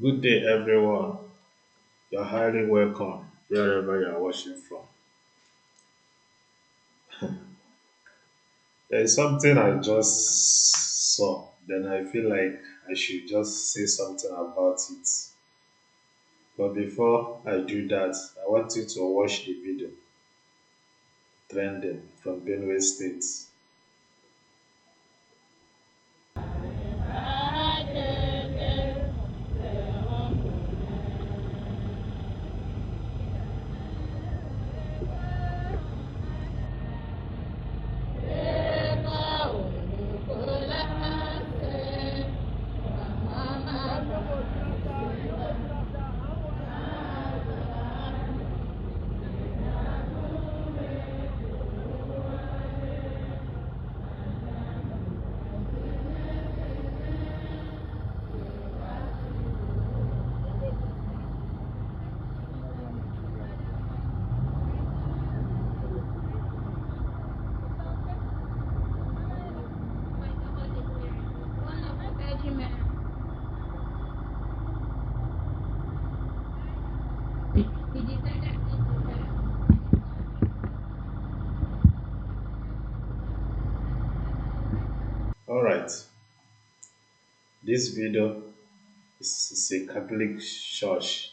Good day, everyone. You're highly welcome wherever you're watching from. There is something I just saw, then I feel like I should just say something about it. But before I do that, I want you to watch the video trending from Benue State. Alright, this video is a Catholic church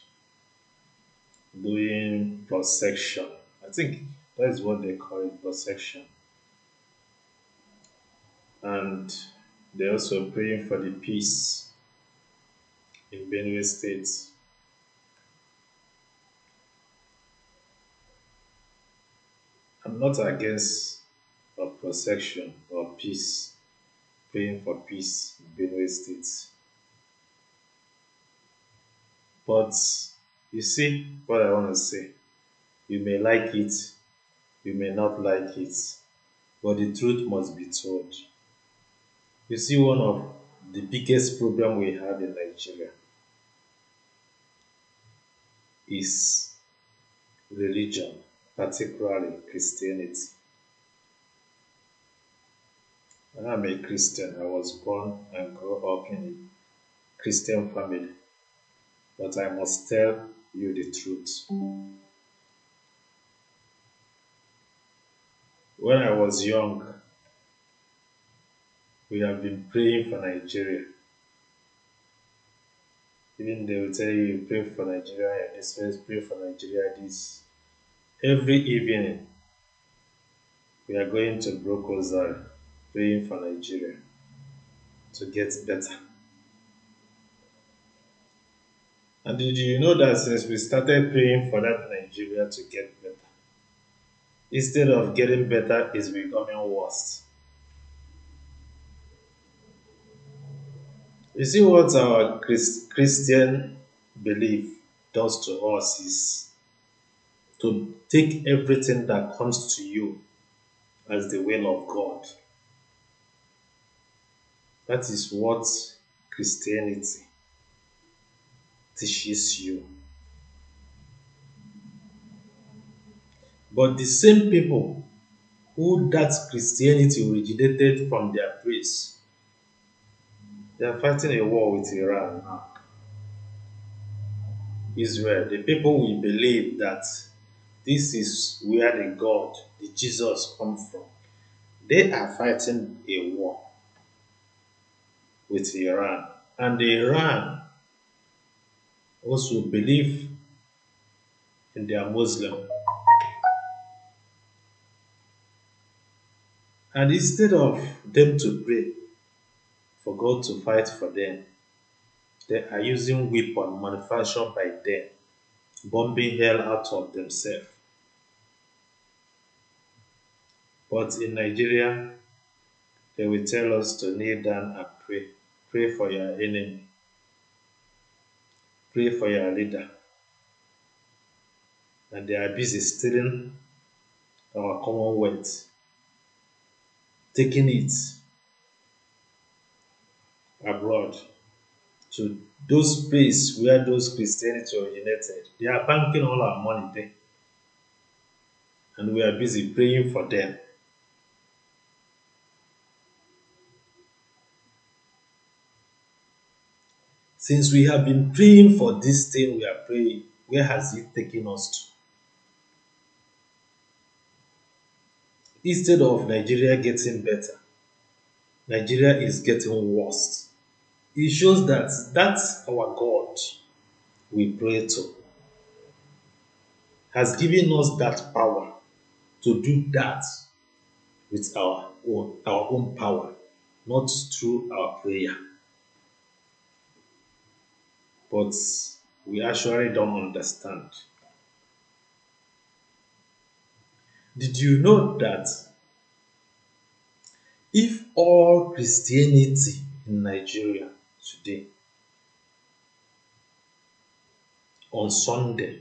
doing prosection. I think that's what they call it, prosection. And they're also praying for the peace in Benue State. I'm not against protection or peace, praying for peace in Benue State. But you see what I want to say. You may like it, you may not like it, but the truth must be told. You see, one of the biggest problem we have in Nigeria is religion, particularly Christianity. And I'm a Christian. I was born and grew up in a Christian family. But I must tell you the truth. When I was young, we have been praying for Nigeria. Even they will tell you, pray for Nigeria and this place, pray for Nigeria this. Every evening, we are going to Brokozal, praying for Nigeria to get better. And did you know that since we started praying for that Nigeria to get better, instead of getting better, it's becoming worse? You see what our Christian belief does to us is to take everything that comes to you as the will of God. That is what Christianity teaches you. But the same people who that Christianity originated from their praise, they are fighting a war with Iran now. Israel, the people will believe that this is where the God, the Jesus, comes from. They are fighting a war with Iran. And Iran also believe in their Muslim. And instead of them to pray for God to fight for them, they are using weapon manufactured by them, bombing hell out of themselves. But in Nigeria, they will tell us to kneel down and pray. Pray for your enemy. Pray for your leader. And they are busy stealing our commonwealth, taking it abroad to those places where those Christianity originated. They are banking all our money there. And we are busy praying for them. Since we have been praying for this thing we are praying, where has it taken us to? Instead of Nigeria getting better, Nigeria is getting worse. It shows that that's our God we pray to has given us that power to do that with our own power, not through our prayer. But we actually don't understand. Did you know that if all Christianity in Nigeria today on Sunday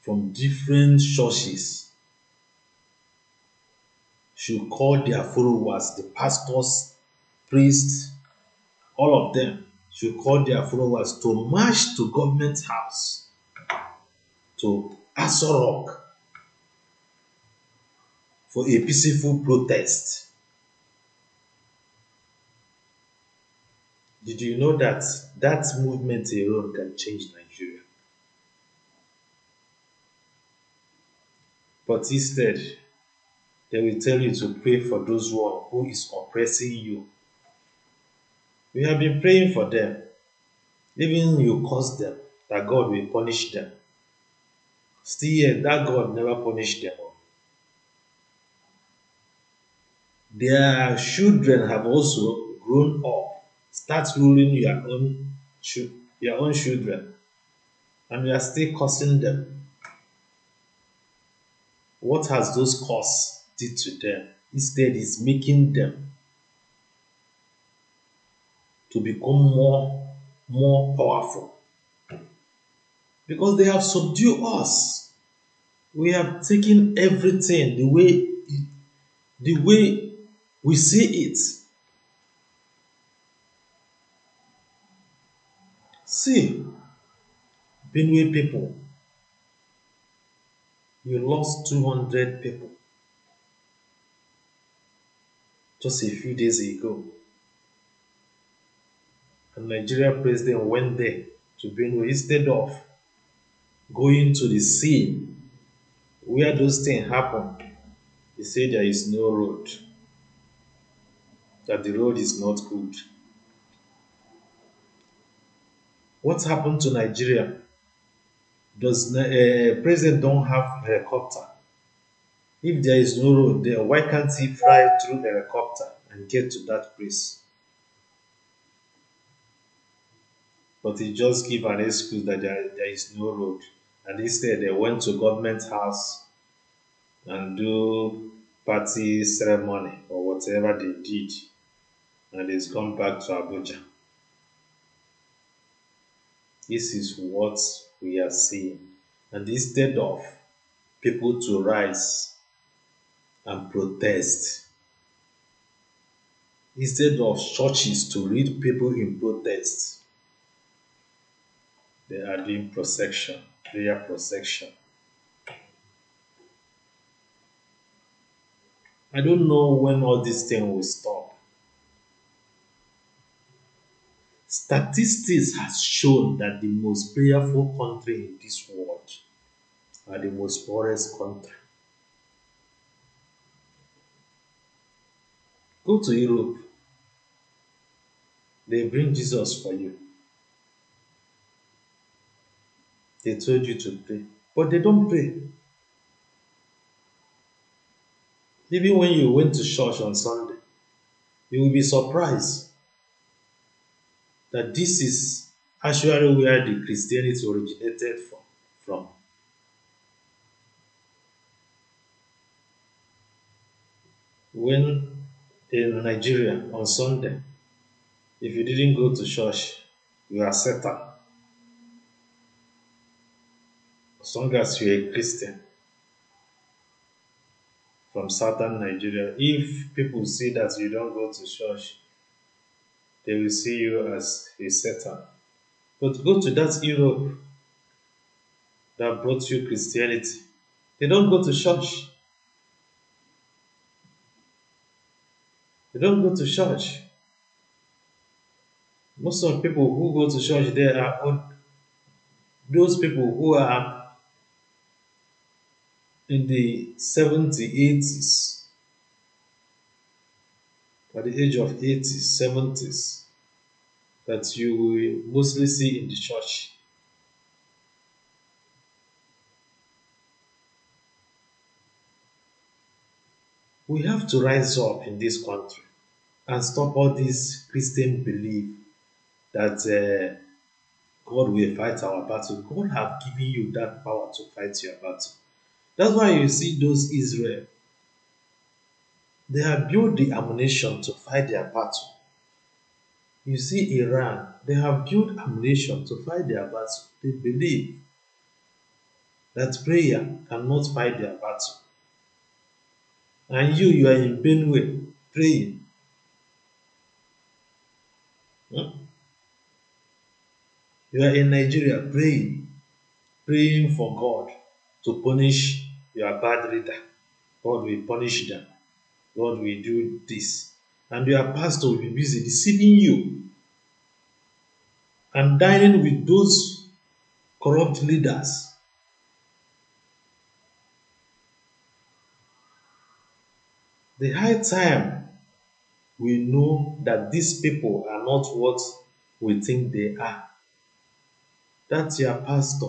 from different churches should call their followers, the pastors, priests, all of them should call their followers to march to government house, to Aso Rock for a peaceful protest. Did you know that that movement alone can change Nigeria? But instead, they will tell you to pray for those one who is oppressing you. We have been praying for them. Even you curse them, that God will punish them. Still yet, that God never punished them. Their children have also grown up, start ruling your own children, and you are still cursing them. What has those curse did to them? Instead, is making them to become more powerful because they have subdued us. We have taken everything the way we see it. See, Benue people, you lost 200 people just a few days ago. And Nigeria president went there to Benue instead of going to the scene where those things happen. He said there is no road, that the road is not good. What happened to Nigeria? Does president don't have helicopter? If there is no road there, why can't he fly through helicopter and get to that place? But he just give an excuse that there is no road. And instead they went to government house and do party ceremony or whatever they did. And he's gone back to Abuja. This is what we are seeing. And instead of people to rise and protest, instead of churches to lead people in protest, they are doing procession, prayer procession. I don't know when all this thing will stop. Statistics has shown that the most prayerful country in this world are the most poorest country. Go to Europe, they bring Jesus for you. They told you to pray, but they don't pray. Even when you went to church on Sunday, you will be surprised that this is actually where the Christianity originated from. When in Nigeria on Sunday, if you didn't go to church, you are Satan. As long as you're a Christian from southern Nigeria, if people see that you don't go to church, they will see you as a Satan. But go to that Europe that brought you Christianity. They don't go to church. They don't go to church. Most of the people who go to church there are those people who are in the 70s, 80s, at the age of 80s, 70s, that you will mostly see in the church. We have to rise up in this country and stop all this Christian belief that God will fight our battle. God have given you that power to fight your battle. That's why you see those Israel, they have built the ammunition to fight their battle. You see Iran, they have built ammunition to fight their battle. They believe that prayer cannot fight their battle. And you are in Benue praying. Hmm? You are in Nigeria praying, praying for God to punish your bad leader. God will punish them. God will do this. And your pastor will be busy deceiving you and dining with those corrupt leaders. The high time we know that these people are not what we think they are. That's your pastor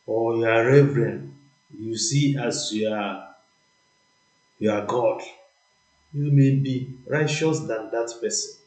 or your reverend you see as your God. You may be righteous than that person.